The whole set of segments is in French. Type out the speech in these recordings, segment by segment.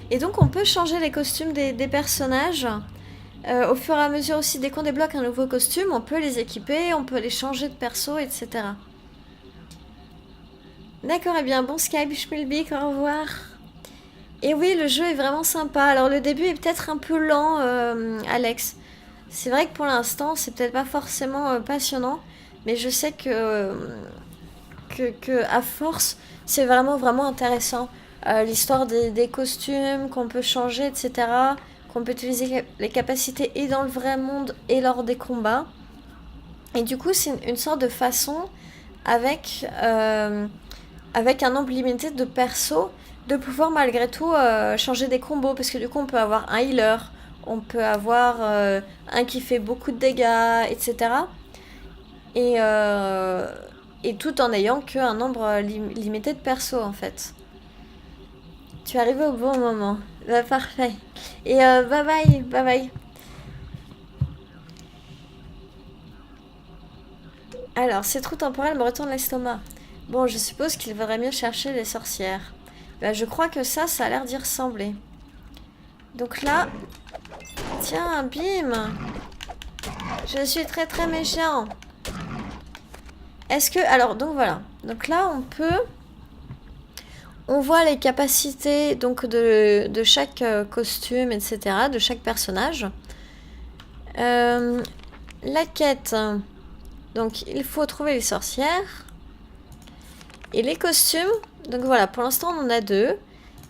Et donc on peut changer les costumes des personnages. Au fur et à mesure aussi, dès qu'on débloque un nouveau costume, on peut les équiper, on peut les changer de perso, etc. D'accord, et bien bon Skype, Schmilblick, au revoir. Et oui, le jeu est vraiment sympa. Alors le début est peut-être un peu lent, Alex. C'est vrai que pour l'instant, c'est peut-être pas forcément passionnant, mais je sais que à force, c'est vraiment intéressant. L'histoire des costumes qu'on peut changer, etc. Qu'on peut utiliser les capacités et dans le vrai monde et lors des combats. Et du coup, c'est une sorte de façon avec, avec un nombre limité de persos de pouvoir malgré tout changer des combos. Parce que du coup, on peut avoir un healer, on peut avoir un qui fait beaucoup de dégâts, etc. Et tout en ayant qu'un nombre limité de persos en fait. Tu es arrivé au bon moment. Bah, parfait. Et bye bye, bye bye. Alors, ces trous temporels me retournent l'estomac. Bon, je suppose qu'il vaudrait mieux chercher les sorcières. Bah, je crois que ça a l'air d'y ressembler. Donc là... Tiens, bim. Je suis très méchant. Est-ce que... Alors, donc voilà. Donc là, on peut... On voit les capacités donc de chaque costume, etc. De chaque personnage. La quête... Donc, il faut trouver les sorcières. Et les costumes, donc voilà, pour l'instant, on en a 2.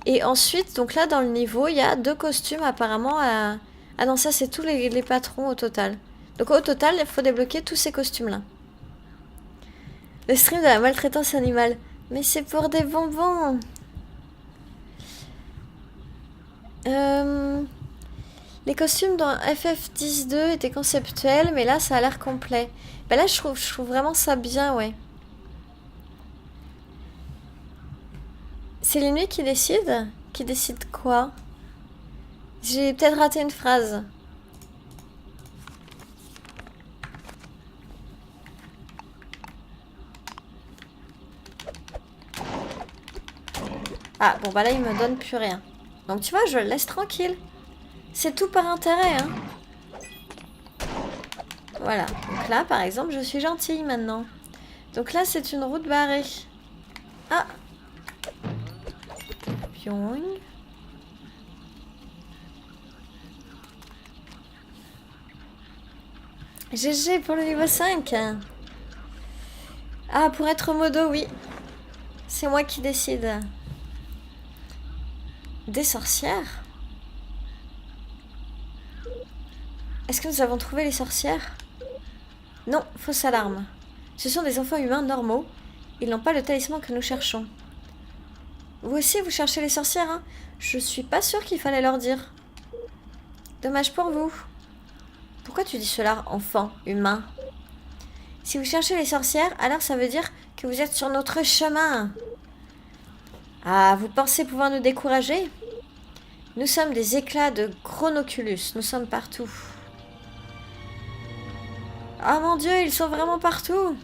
Et ensuite, donc là, dans le niveau, il y a 2 costumes apparemment à... Ah non, ça, c'est tous les patrons au total. Donc au total, il faut débloquer tous ces costumes-là. Le stream de la maltraitance animale. Mais c'est pour des bonbons. Les costumes dans FF10-2 étaient conceptuels, mais là, ça a l'air complet. Bah là, je trouve vraiment ça bien, ouais. C'est les nuits qui décident? Qui décide quoi? J'ai peut-être raté une phrase. Ah, bon bah là, il me donne plus rien. Donc tu vois, je le laisse tranquille. C'est tout par intérêt, hein. Voilà. Donc là, par exemple, je suis gentille maintenant. Donc là, c'est une route barrée. Ah. Pyong. GG pour le niveau 5. Ah, pour être modo, oui. C'est moi qui décide. Des sorcières? Est-ce que nous avons trouvé les sorcières? Non, fausse alarme. Ce sont des enfants humains normaux. Ils n'ont pas le talisman que nous cherchons. Vous aussi, vous cherchez les sorcières, hein? Je suis pas sûre qu'il fallait leur dire. Dommage pour vous. Pourquoi tu dis cela, enfant humain? Si vous cherchez les sorcières, alors ça veut dire que vous êtes sur notre chemin. Ah, vous pensez pouvoir nous décourager? Nous sommes des éclats de Chronoculus. Nous sommes partout. Oh mon dieu, ils sont vraiment partout.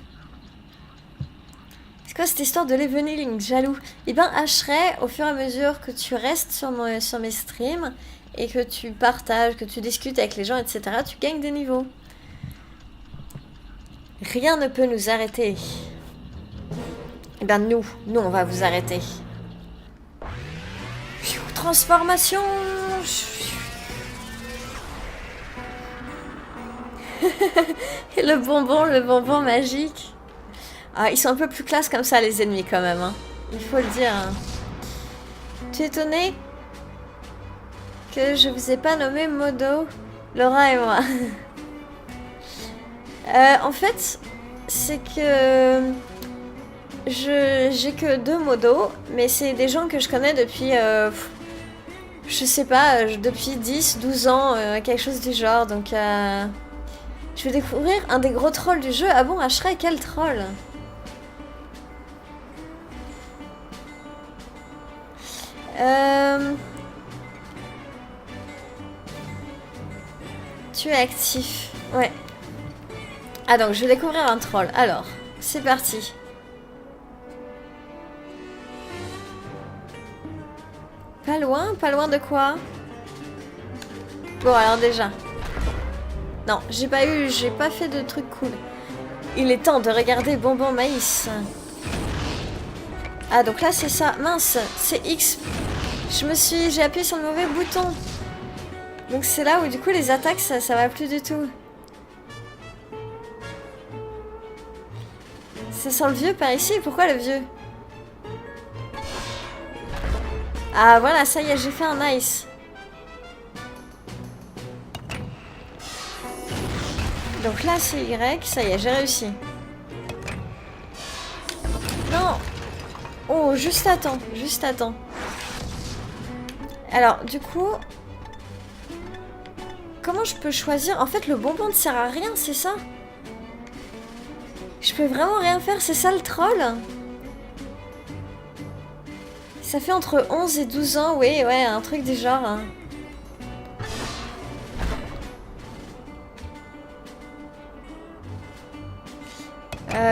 C'est quoi cette histoire de leveling jaloux? Eh ben, Ashray, au fur et à mesure que tu restes sur mes streams et que tu partages, que tu discutes avec les gens, etc., tu gagnes des niveaux. Rien ne peut nous arrêter. Eh ben, nous, on va vous arrêter. Transformation. Et le bonbon magique. Ah, ils sont un peu plus classe comme ça, les ennemis, quand même. Hein. Il faut le dire. Hein. Tu es étonné que je vous ai pas nommé Modo, Laura et moi. En fait, c'est que j'ai que 2 modos, mais c'est des gens que je connais depuis, je sais pas, depuis 10, 12 ans, quelque chose du genre. Donc, je vais découvrir un des gros trolls du jeu. Ah bon, Ashray, quel troll? Tu es actif. Ouais. Ah donc, je vais découvrir un troll. Alors, c'est parti. Pas loin? Pas loin de quoi? Bon, alors déjà. Non, j'ai pas fait de trucs cool. Il est temps de regarder Bonbon Maïs. Ah, donc là, c'est ça. Mince, c'est X. J'ai appuyé sur le mauvais bouton. Donc c'est là où, du coup, les attaques, ça va plus du tout. Ça sent le vieux par ici. Pourquoi le vieux? Ah, voilà, ça y est, j'ai fait un ice. Donc là, c'est Y. Ça y est, j'ai réussi. Non! Oh, juste à temps, juste à temps. Alors, du coup... Comment je peux choisir? En fait, le bonbon ne sert à rien, c'est ça? Je peux vraiment rien faire, c'est ça le troll? Ça fait entre 11 et 12 ans, oui, ouais, un truc du genre. Hein.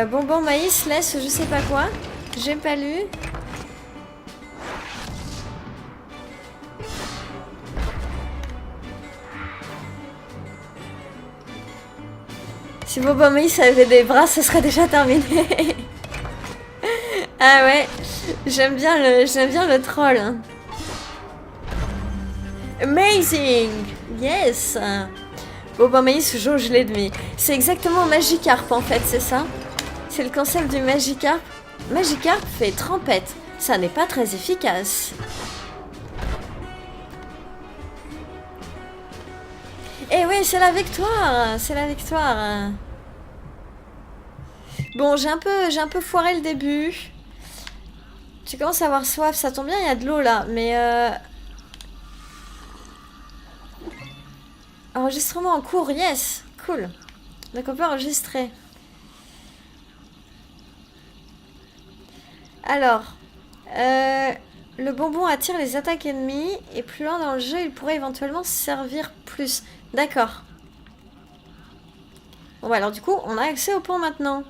Bonbon maïs, laisse je sais pas quoi. J'ai pas lu. Si Bonbon maïs avait des bras, ce serait déjà terminé. Ah ouais, j'aime bien le troll. Hein. Amazing! Yes! Bonbon maïs jauge l'ennemi. C'est exactement Magikarp en fait, c'est ça? C'est le concept du Magikarp. Magikarp fait trempette. Ça n'est pas très efficace. Eh oui, c'est la victoire! C'est la victoire! Bon, j'ai un peu foiré le début. Tu commences à avoir soif, ça tombe bien, il y a de l'eau là, mais enregistrement en cours, yes! Cool. Donc on peut enregistrer. Alors, le bonbon attire les attaques ennemies et plus loin dans le jeu, il pourrait éventuellement servir plus. D'accord. Bon bah alors du coup, on a accès au pont maintenant.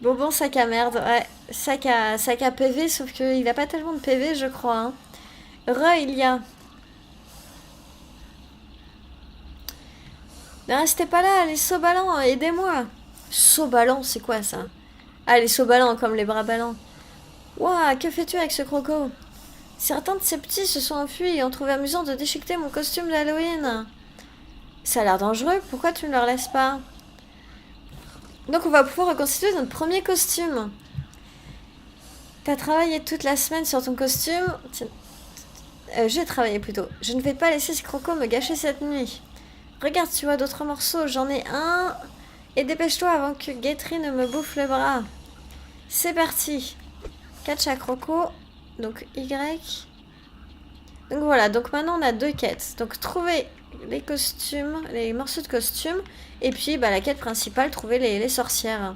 Bonbon sac à merde, ouais. Sac à PV, sauf qu'il a pas tellement de PV, je crois. Hein. Il y a... Ne restez pas là, les sauts ballants, aidez-moi. Saut ballant, c'est quoi ça? Ah, les sauts ballants, comme les bras ballants. Ouah, que fais-tu avec ce croco? Certains de ces petits se sont enfuis et ont trouvé amusant de déchiqueter mon costume d'Halloween. Ça a l'air dangereux, pourquoi tu ne leur laisses pas? Donc on va pouvoir reconstituer notre premier costume. T'as travaillé toute la semaine sur ton costume. J'ai travaillé plutôt. Je ne vais pas laisser ce croco me gâcher cette nuit. Regarde, tu vois d'autres morceaux, j'en ai un. Et dépêche-toi avant que Guetry ne me bouffe le bras. C'est parti. Catch à croco. Donc Y. Donc voilà, donc maintenant on a deux quêtes. Donc trouver les costumes, les morceaux de costumes. Et puis bah, la quête principale, trouver les sorcières.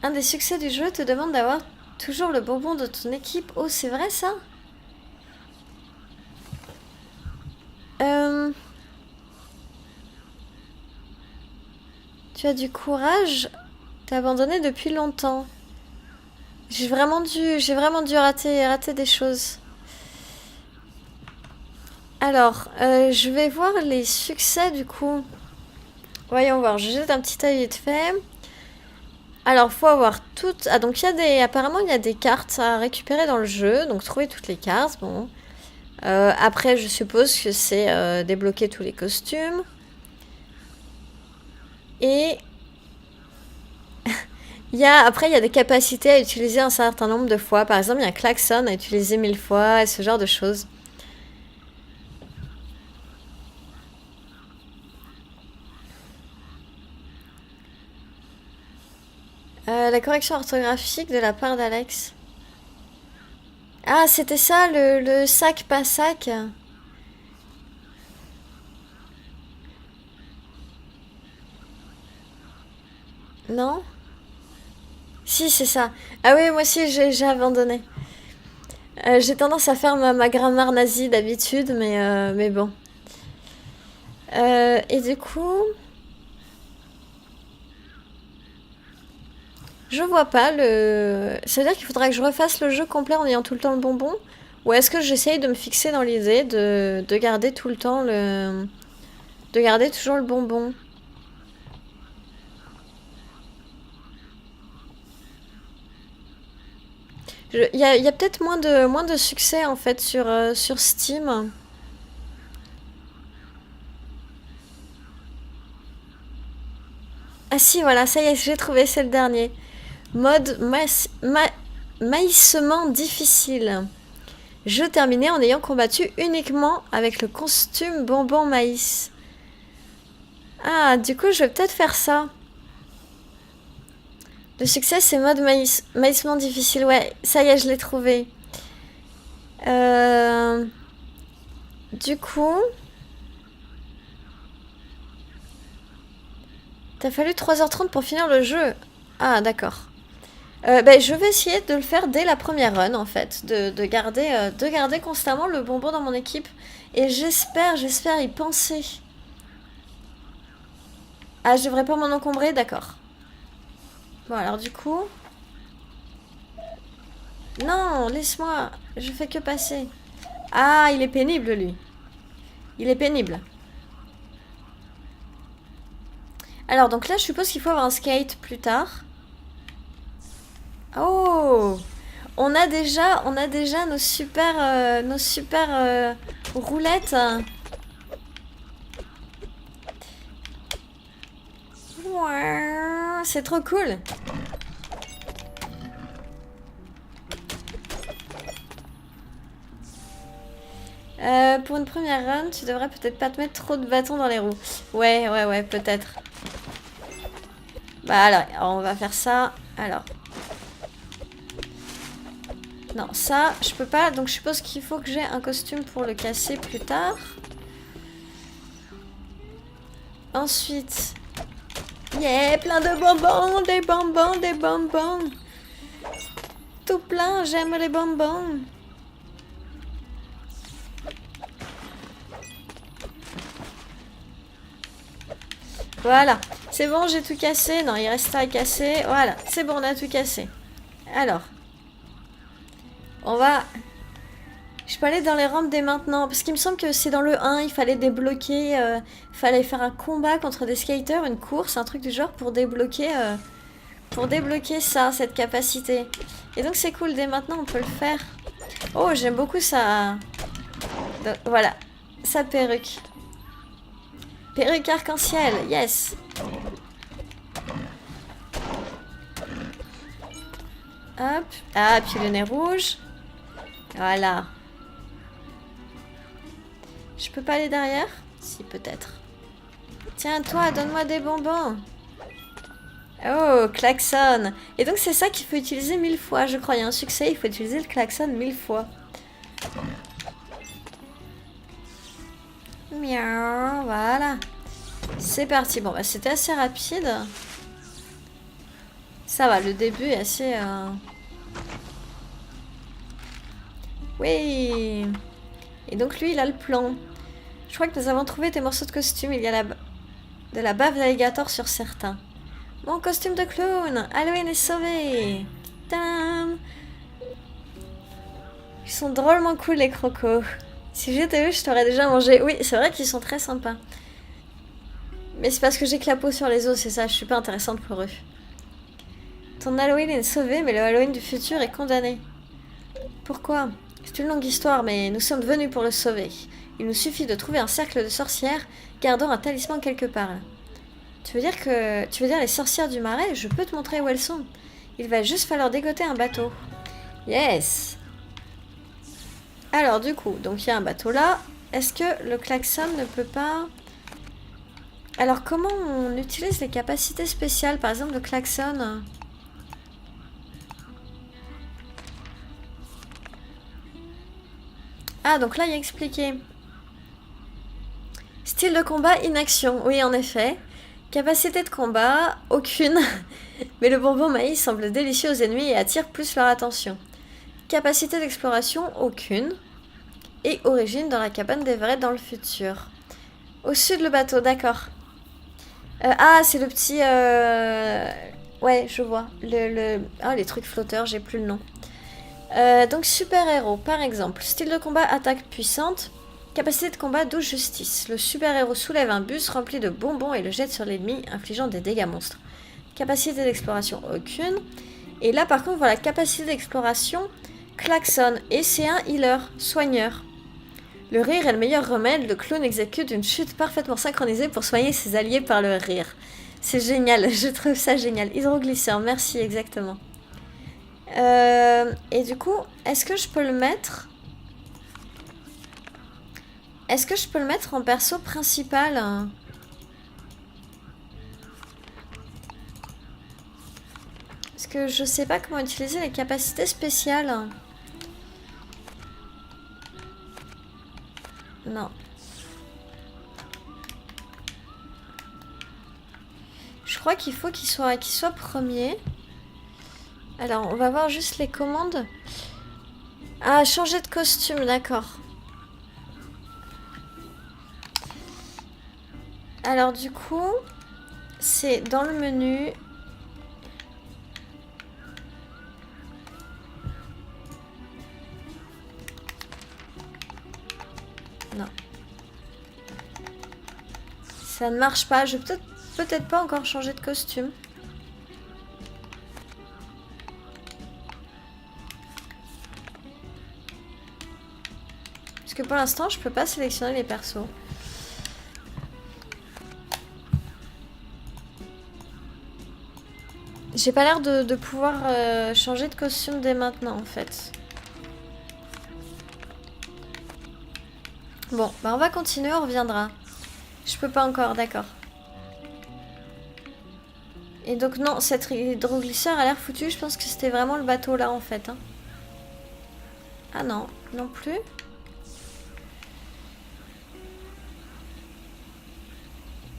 Un des succès du jeu te demande d'avoir toujours le bonbon de ton équipe. Oh, c'est vrai ça? Tu as du courage. T'as abandonné depuis longtemps. J'ai vraiment dû rater des choses. Alors, je vais voir les succès du coup. Voyons voir, je jette un petit œil vite fait. Alors, faut avoir toutes... Ah, donc apparemment, il y a des cartes à récupérer dans le jeu. Donc, trouver toutes les cartes, bon. Après, je suppose que c'est débloquer tous les costumes. Et... Après, il y a des capacités à utiliser un certain nombre de fois. Par exemple, il y a un klaxon à utiliser 1000 fois et ce genre de choses. La correction orthographique de la part d'Alex. Ah, c'était ça, le sac pas sac. Non? Si, c'est ça. Ah oui, moi aussi, j'ai abandonné. J'ai tendance à faire ma grammaire nazie d'habitude, mais bon. Et du coup... Je vois pas le... Ça veut dire qu'il faudra que je refasse le jeu complet en ayant tout le temps le bonbon? Ou est-ce que j'essaye de me fixer dans l'idée de garder tout le temps le... De garder toujours le bonbon? Il y a peut-être moins de succès en fait sur Steam. Ah si, voilà, ça y est, j'ai trouvé, c'est le dernier. Mode maïsement difficile. Jeu terminé en ayant combattu uniquement avec le costume bonbon maïs. Ah, du coup, je vais peut-être faire ça. Le succès, c'est mode maïsement difficile. Ouais, ça y est, je l'ai trouvé. Du coup... T'as fallu 3h30 pour finir le jeu. Ah, d'accord. Ben, je vais essayer de le faire dès la première run, en fait. De garder constamment le bonbon dans mon équipe. Et j'espère y penser. Ah, je devrais pas m'en encombrer, d'accord. Bon, alors du coup... Non, laisse-moi. Je fais que passer. Ah, il est pénible, lui. Il est pénible. Alors, donc là, je suppose qu'il faut avoir un skate plus tard. Oh! On a déjà nos super roulettes. C'est trop cool. Pour une première run, tu devrais peut-être pas te mettre trop de bâtons dans les roues. Ouais, peut-être. Bah alors, on va faire ça. Alors. Non, ça, je peux pas. Donc je suppose qu'il faut que j'ai un costume pour le casser plus tard. Ensuite... Yeah, plein de bonbons, des bonbons, des bonbons. Tout plein, j'aime les bonbons. Voilà, c'est bon, j'ai tout cassé. Non, il reste à casser. Voilà, c'est bon, on a tout cassé. Alors, on va... Je peux aller dans les rampes dès maintenant. Parce qu'il me semble que c'est dans le 1, il fallait débloquer... il fallait faire un combat contre des skaters, une course, un truc du genre pour débloquer... ça, cette capacité. Et donc c'est cool, dès maintenant on peut le faire. Oh, j'aime beaucoup ça. Donc, voilà, sa perruque. Perruque arc-en-ciel, yes. Hop. Ah, puis le nez rouge. Voilà. Je peux pas aller derrière? Si, peut-être. Tiens, toi, donne-moi des bonbons. Oh, klaxon. Et donc c'est ça qu'il faut utiliser 1000 fois, je crois. Il y a un succès, il faut utiliser le klaxon 1000 fois. Miaou, voilà. C'est parti. Bon, bah c'était assez rapide. Ça va, le début est assez... Oui. Et donc lui, il a le plan. Je crois que nous avons trouvé tes morceaux de costume. Il y a de la bave d'alligator sur certains. Mon costume de clown. Halloween est sauvé. Tadam. Ils sont drôlement cool, les crocos. Si j'étais eux, je t'aurais déjà mangé. Oui, c'est vrai qu'ils sont très sympas. Mais c'est parce que j'ai que la peau sur les os, c'est ça. Je suis pas intéressante pour eux. Ton Halloween est sauvé, mais le Halloween du futur est condamné. Pourquoi? C'est une longue histoire, mais nous sommes venus pour le sauver. Il nous suffit de trouver un cercle de sorcières gardant un talisman quelque part. Tu veux dire les sorcières du marais? Je peux te montrer où elles sont. Il va juste falloir dégoter un bateau. Yes. Alors du coup, donc il y a un bateau là. Est-ce que le klaxon ne peut pas... Alors comment on utilise les capacités spéciales? Par exemple le klaxon... Ah, donc là, il y a expliqué. Style de combat, inaction. Oui, en effet. Capacité de combat, aucune. Mais le bonbon maïs semble délicieux aux ennemis et attire plus leur attention. Capacité d'exploration, aucune. Et origine dans la cabane d'Everett dans le futur. Au sud, le bateau, d'accord. Ah, c'est le petit... Ouais, je vois. Ah, les trucs flotteurs, j'ai plus le nom. Donc super-héros, par exemple. Style de combat, attaque puissante. Capacité de combat, 12 justice. Le super-héros soulève un bus rempli de bonbons et le jette sur l'ennemi, infligeant des dégâts monstres. Capacité d'exploration, aucune. Et là, par contre, voilà, capacité d'exploration, klaxon. Et c'est un healer, soigneur. Le rire est le meilleur remède. Le clown exécute une chute parfaitement synchronisée pour soigner ses alliés par le rire. C'est génial, je trouve ça génial. Hydroglisseur, merci, exactement. Et du coup, est-ce que je peux le mettre... Est-ce que je peux le mettre en perso principal? Parce que je sais pas comment utiliser les capacités spéciales. Non. Je crois qu'il faut qu'il soit premier. Alors, on va voir juste les commandes. Ah, changer de costume, d'accord. Alors, du coup, c'est dans le menu. Non. Ça ne marche pas. Je peux peut-être pas encore changer de costume. Parce que pour l'instant, je peux pas sélectionner les persos. J'ai pas l'air de pouvoir changer de costume dès maintenant, en fait. Bon, bah on va continuer, on reviendra. Je peux pas encore, d'accord. Et donc non, cette hydroglisseur a l'air foutu. Je pense que c'était vraiment le bateau là, en fait. Hein. Ah non, non plus.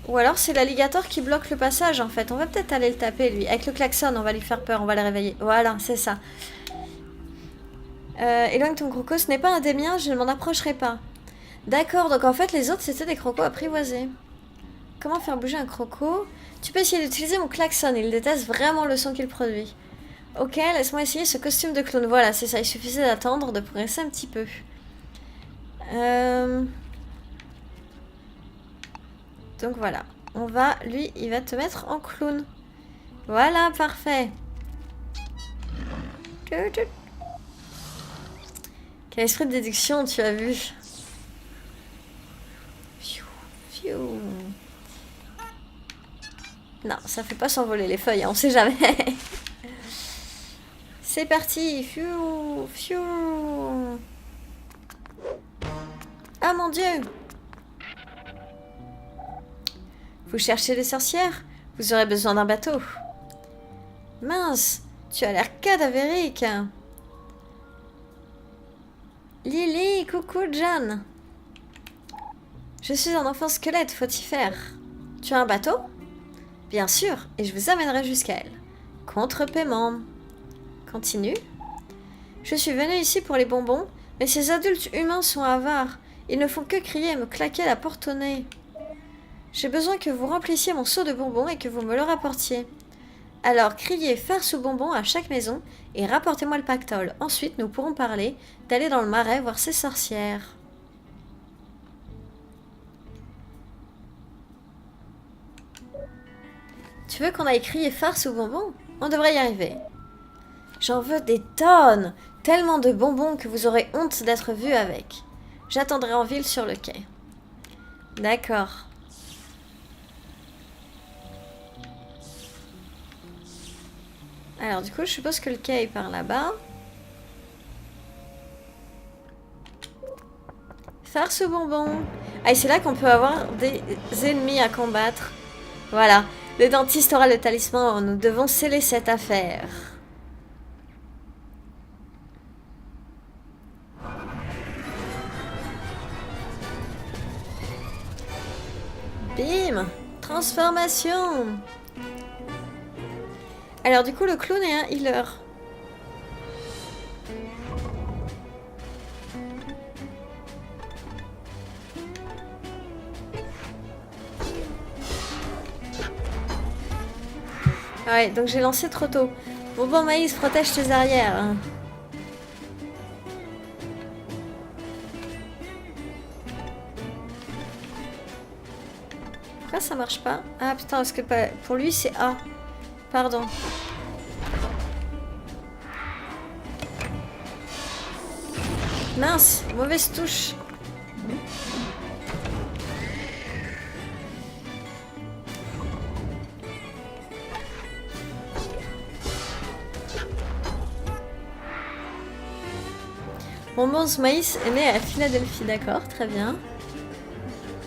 Ou alors c'est l'alligator qui bloque le passage en fait. On va peut-être aller le taper lui. Avec le klaxon, on va lui faire peur, on va le réveiller. Voilà, c'est ça. Éloigne ton croco, ce n'est pas un des miens, je ne m'en approcherai pas. D'accord, donc en fait les autres c'était des crocos apprivoisés. Comment faire bouger un croco? Tu peux essayer d'utiliser mon klaxon, il déteste vraiment le son qu'il produit. Ok, laisse-moi essayer ce costume de clown. Voilà, c'est ça, il suffisait d'attendre, de progresser un petit peu. Donc voilà, on va, lui, il va te mettre en clown. Voilà, parfait. Quel esprit de déduction tu as vu. Non, ça fait pas s'envoler les feuilles, hein, on sait jamais. C'est parti. Fiou, fiou. Ah mon dieu. Vous cherchez des sorcières? Vous aurez besoin d'un bateau. Mince, tu as l'air cadavérique. Lily, coucou Jeanne. Je suis un enfant squelette, faut y faire. Tu as un bateau? Bien sûr, et je vous amènerai jusqu'à elle. Contre-paiement. Continue. Je suis venue ici pour les bonbons, mais ces adultes humains sont avares. Ils ne font que crier et me claquer la porte au nez. J'ai besoin que vous remplissiez mon seau de bonbons et que vous me le rapportiez. Alors criez farce ou bonbons à chaque maison et rapportez-moi le pactole. Ensuite, nous pourrons parler d'aller dans le marais voir ces sorcières. Tu veux qu'on aille crier farce ou bonbons? On devrait y arriver. J'en veux des tonnes, tellement de bonbons que vous aurez honte d'être vu avec. J'attendrai en ville sur le quai. D'accord. Alors du coup, je suppose que le quai est par là-bas. Farce ou bonbons? Ah, et c'est là qu'on peut avoir des ennemis à combattre. Voilà. Le dentiste aura le talisman, nous devons sceller cette affaire. Bim! Transformation! Alors du coup, le clown est un healer. Ouais, donc j'ai lancé trop tôt. Bonbon maïs, protège tes arrières. Hein. Pourquoi ça marche pas? Ah putain, parce que pour lui c'est A. Pardon. Mince, mauvaise touche. Bonbons maïs est né à Philadelphie, d'accord, très bien.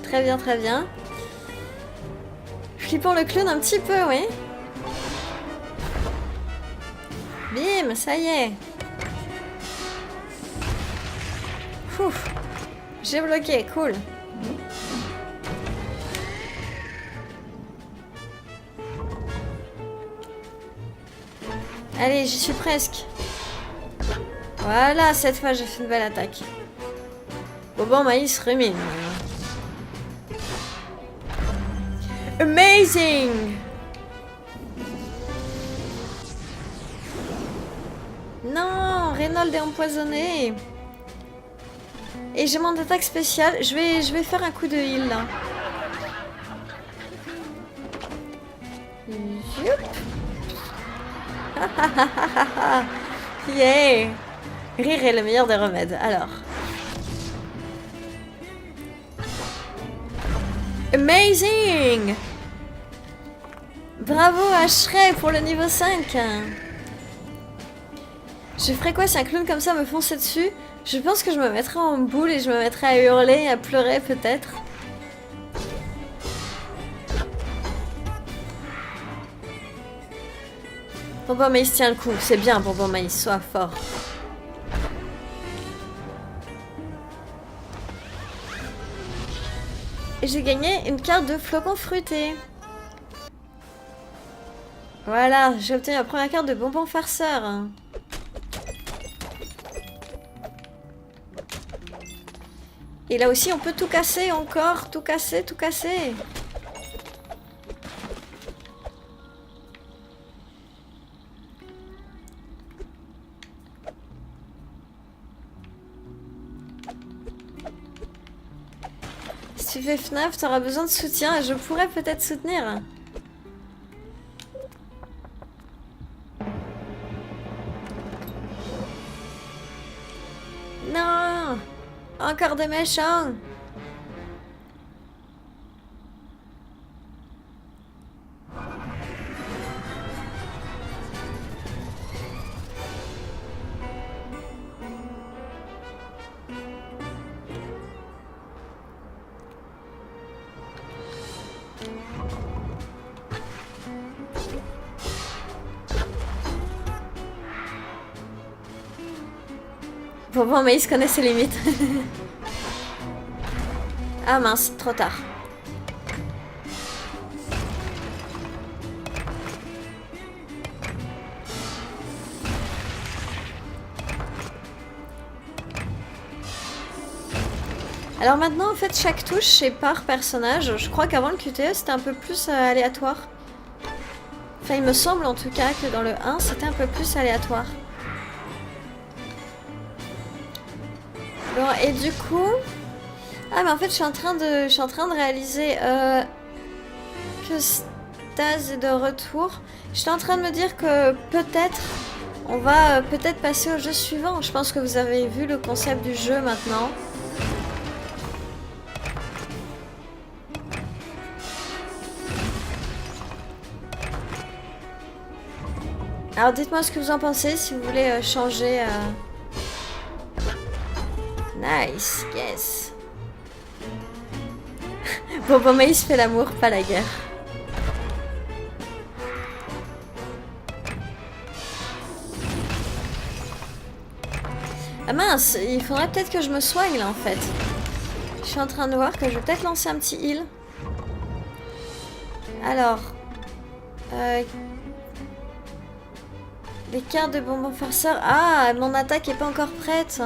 Très bien, très bien. Flippons le clown un petit peu, oui. Bim, ça y est. Ouf. J'ai bloqué, cool. Allez, j'y suis presque. Voilà, cette fois j'ai fait une belle attaque. Bonbon maïs rumine. Amazing! Non, Reynolds est empoisonné. Et j'ai mon attaque spéciale. Je vais faire un coup de heal là. Youp. Yeah! Rire est le meilleur des remèdes. Alors. Amazing! Bravo à Shrek pour le niveau 5. Je ferais quoi si un clown comme ça me fonçait dessus? Je pense que je me mettrais en boule et je me mettrais à hurler, à pleurer peut-être. Bonbon Maïs tient le coup, c'est bien Bonbon Maïs, sois fort. Et j'ai gagné une carte de flocon fruité. Voilà, j'ai obtenu la première carte de bonbon farceur. Et là aussi, on peut tout casser encore, tout casser, tout casser. Si tu fais FNAF, tu auras besoin de soutien et je pourrais peut-être soutenir. Non! Encore des méchants! Bonbon Maïs connaît ses limites. Ah mince, trop tard. Alors maintenant, en fait, chaque touche, c'est par personnage. Je crois qu'avant le QTE, c'était un peu plus aléatoire. Enfin, il me semble en tout cas que dans le 1, c'était un peu plus aléatoire. Bon, et du coup... Ah, mais en fait, je suis en train de réaliser que Stase est de retour. J'étais en train de me dire que peut-être, on va peut-être passer au jeu suivant. Je pense que vous avez vu le concept du jeu maintenant. Alors dites-moi ce que vous en pensez, si vous voulez changer... Nice, yes. Bonbon Maïs fait l'amour, pas la guerre. Ah mince, il faudrait peut-être que je me soigne là en fait. Je suis en train de voir que je vais peut-être lancer un petit heal. Alors... les cartes de bonbons farceurs. Ah, mon attaque est pas encore prête.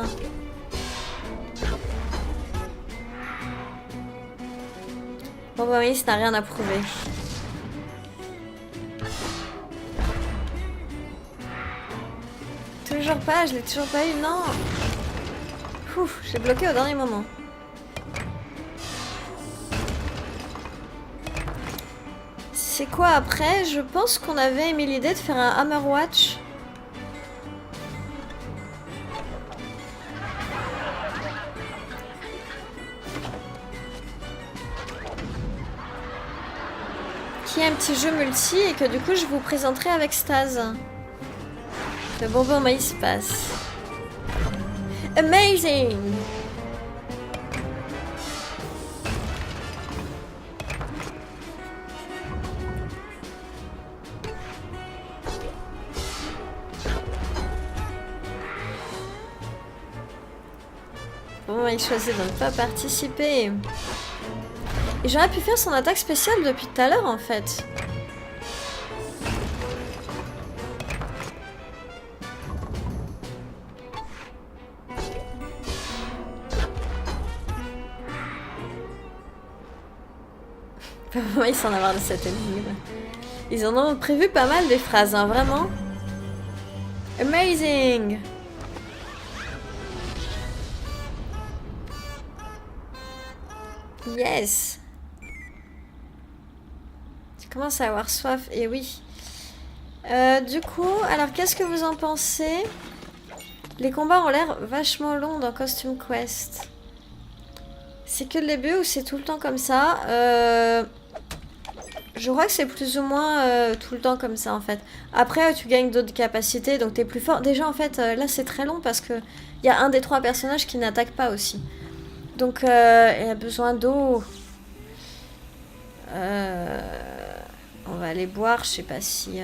Bonbon Maïs n'a rien à prouver. Toujours pas, je l'ai toujours pas eu, non. Ouf, j'ai bloqué au dernier moment. C'est quoi après? Je pense qu'on avait émis l'idée de faire un Hammer Watch. Qui est un petit jeu multi et que du coup je vous présenterai avec Staz. Le bonbon maïs passe. Amazing! Bon, il choisit de ne pas participer. Et j'aurais pu faire son attaque spéciale depuis tout à l'heure en fait. Pas ils s'en avoir de cette énigme. Ils en ont prévu pas mal des phrases, hein, vraiment. Amazing! Yes! Tu commences à avoir soif, et oui. Du coup, alors qu'est-ce que vous en pensez? Les combats ont l'air vachement longs dans Costume Quest. C'est que le début ou c'est tout le temps comme ça? Je crois que c'est plus ou moins tout le temps comme ça en fait. Après, tu gagnes d'autres capacités, donc t'es plus fort. Déjà en fait, là c'est très long parce que il y a un des 3 personnages qui n'attaque pas aussi. Donc il a besoin d'eau. On va aller boire, je sais pas si...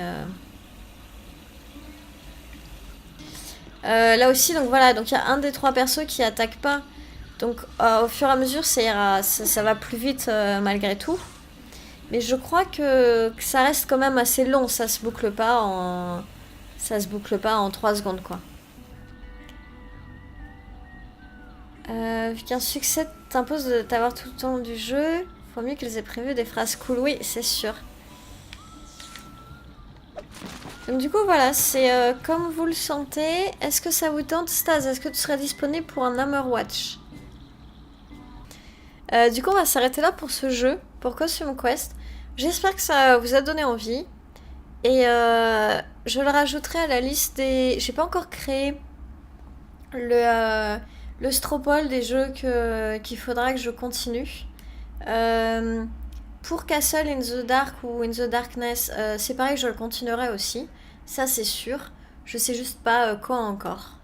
là aussi, donc voilà, donc il y a un des 3 persos qui attaque pas. Donc au fur et à mesure, ça va plus vite malgré tout. Mais je crois que ça reste quand même assez long, ça se boucle pas en 3 secondes quoi. Vu qu'un succès t'impose de t'avoir tout le temps du jeu, faut mieux qu'ils aient prévu des phrases cool, oui, c'est sûr. Donc du coup voilà, c'est comme vous le sentez. Est-ce que ça vous tente, Staz? Est-ce que tu serais disponible pour un Hammer Watch? Du coup on va s'arrêter là pour ce jeu, pour Costume Quest. J'espère que ça vous a donné envie. Et je le rajouterai à la liste des... J'ai pas encore créé le Stropole des jeux qu'il faudra que je continue. Pour Castle in the Dark ou In the Darkness, c'est pareil, je le continuerai aussi. Ça c'est sûr. Je sais juste pas quand encore.